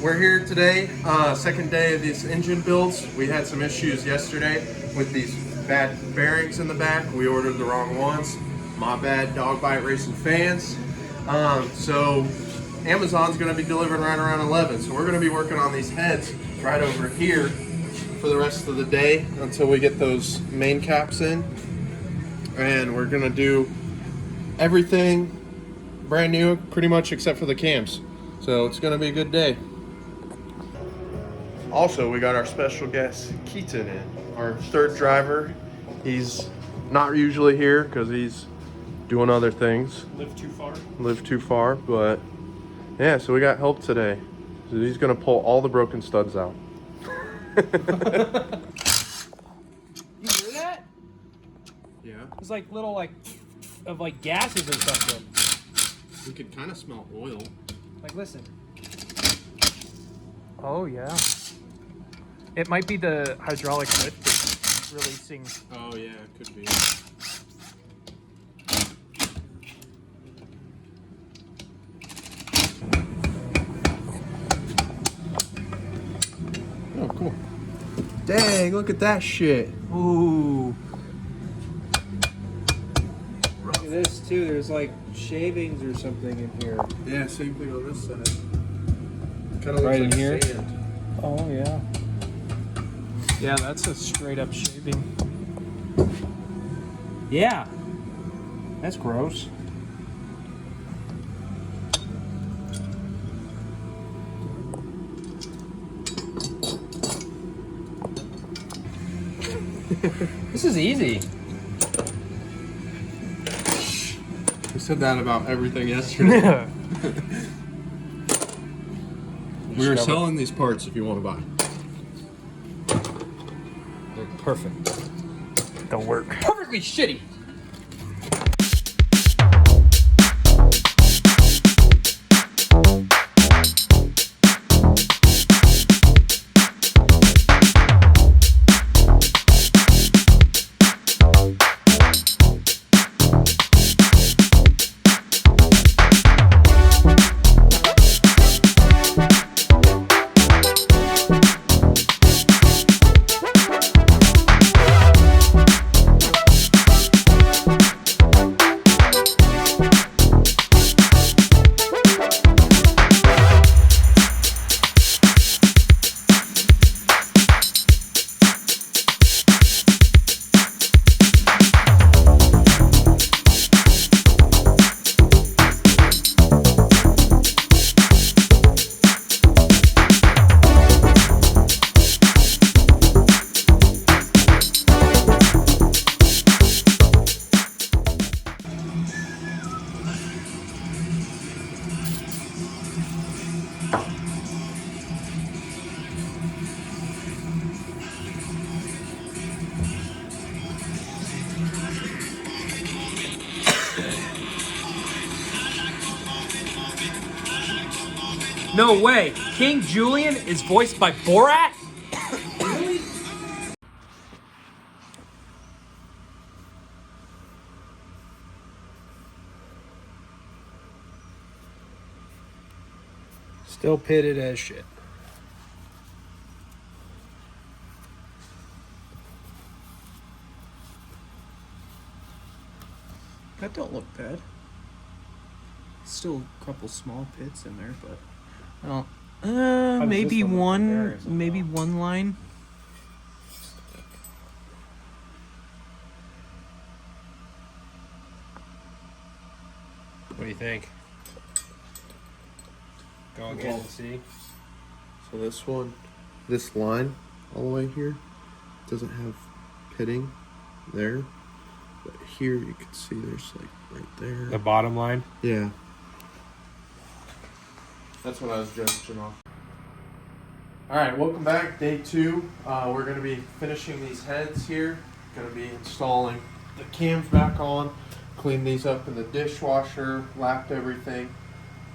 we're here today, second day of these engine builds. We had some issues yesterday with these bad bearings in the back. We ordered the wrong ones. My bad, Dog Bite Racing fans. So Amazon's gonna be delivering right around 11. So we're gonna be working on these heads right over here for the rest of the day until we get those main caps in. And we're gonna do everything brand new pretty much except for the cams. So it's gonna be a good day. Also, we got our special guest Keaton in, our third driver. He's not usually here because he's doing other things. Live too far, but yeah, so we got help today. So he's gonna pull all the broken studs out. You hear that? Yeah. It's like little of gases or something. We could kind of smell oil. Like, listen. Oh yeah. It might be the hydraulic lift releasing. Oh yeah, it could be. Oh, cool. Dang, look at that shit. Ooh. Look at this too. There's like shavings or something in here. Yeah, same thing on this side. Kind of Right looks in like here? sand. Oh yeah. Yeah, that's a straight up shaving. Yeah. That's gross. This is easy. We said that about everything yesterday. We were selling these parts if you want to buy. They're perfect. They'll work. Perfectly shitty. No way. King Julian is voiced by Borat? Really? Still pitted as shit. That don't look bad. Still a couple small pits in there, but well, maybe one line. What do you think? Go again and see. So this one, this line all the way here doesn't have pitting there, but here you can see there's like right there. The bottom line? Yeah. That's what I was judging off. Alright, welcome back. Day 2. We're going to be finishing these heads here. Going to be installing the cams back on, clean these up in the dishwasher, lapped everything,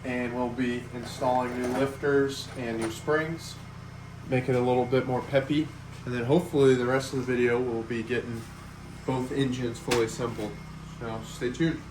and we'll be installing new lifters and new springs, make it a little bit more peppy, and then hopefully the rest of the video will be getting both engines fully assembled. So stay tuned.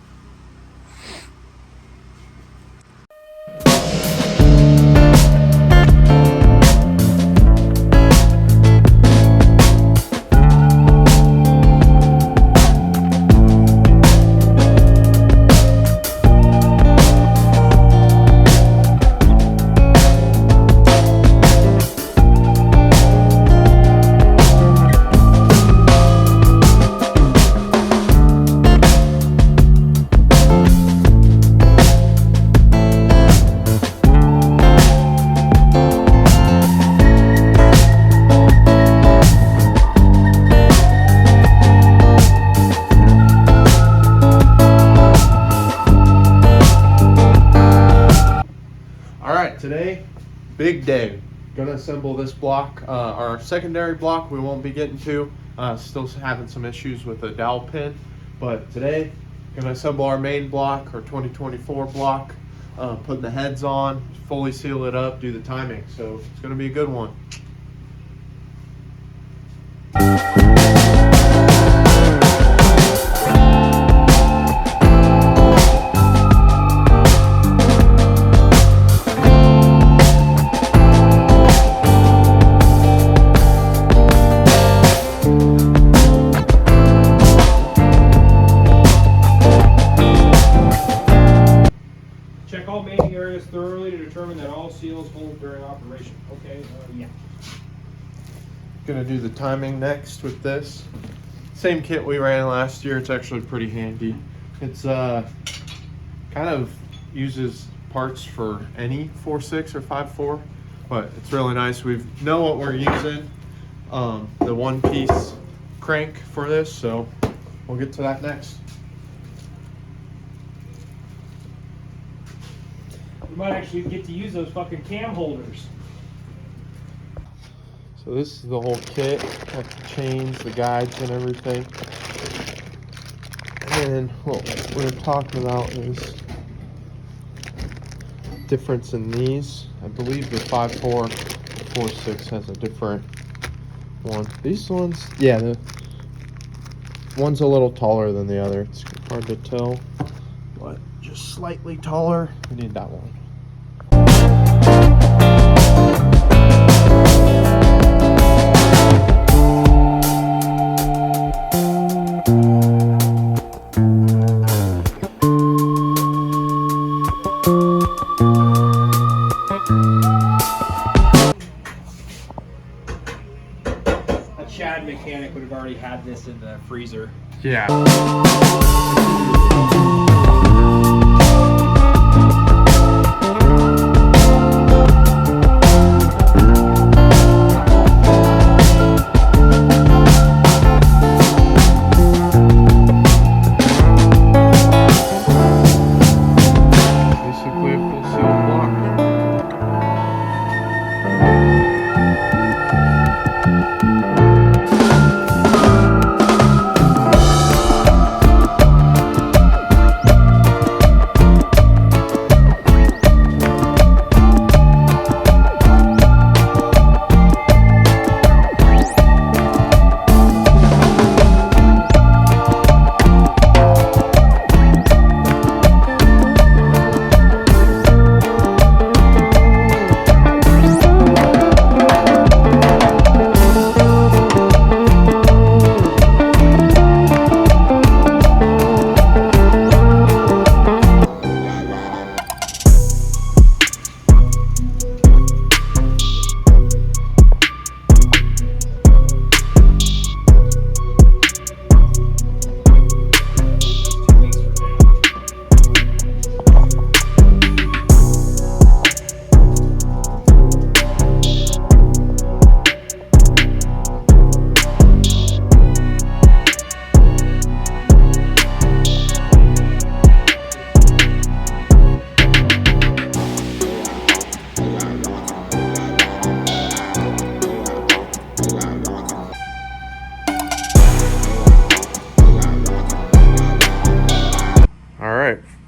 big day. Gonna assemble this block. Our secondary block we won't be getting to. Still having some issues with the dowel pin. But today, gonna assemble our main block, our 2024 block. Putting the heads on, fully seal it up, do the timing. So it's gonna be a good one. Check all mating areas thoroughly to determine that all seals hold during operation. Okay, yeah. Gonna do the timing next with this. Same kit we ran last year. It's actually pretty handy. It's kind of uses parts for any 4.6 or 5.4, but it's really nice. We know what we're using. The one piece crank for this, so we'll get to that next. We might actually get to use those fucking cam holders. So this is the whole kit. Got the chains, the guides, and everything. And what we're talking about is difference in these. I believe the 5.4, 4.6 has a different one. These ones, yeah, the one's a little taller than the other. It's hard to tell, but just slightly taller. We need that one. A Chad mechanic would have already had this in the freezer. Yeah. Basically a full sealed block.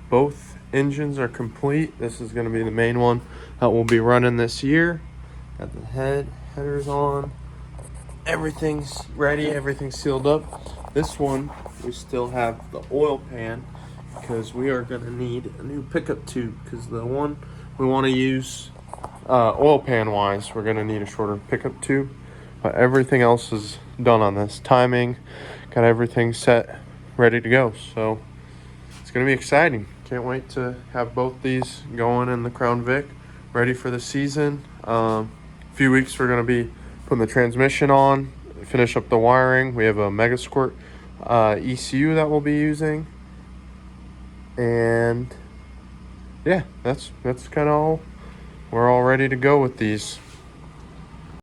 Both engines are complete. This is going to be the main one that we'll be running this year. Got the headers on. Everything's ready. Everything's sealed up. This one, we still have the oil pan because we are going to need a new pickup tube because the one we want to use oil pan wise, we're going to need a shorter pickup tube. But everything else is done on this. Timing, got everything set, ready to go. So it's going to be exciting. Can't wait to have both these going in the Crown Vic, ready for the season. A few weeks we're going to be putting the transmission on, finish up the wiring. We have a Mega Squirt ECU that we'll be using. And yeah, that's kind of all. We're all ready to go with these.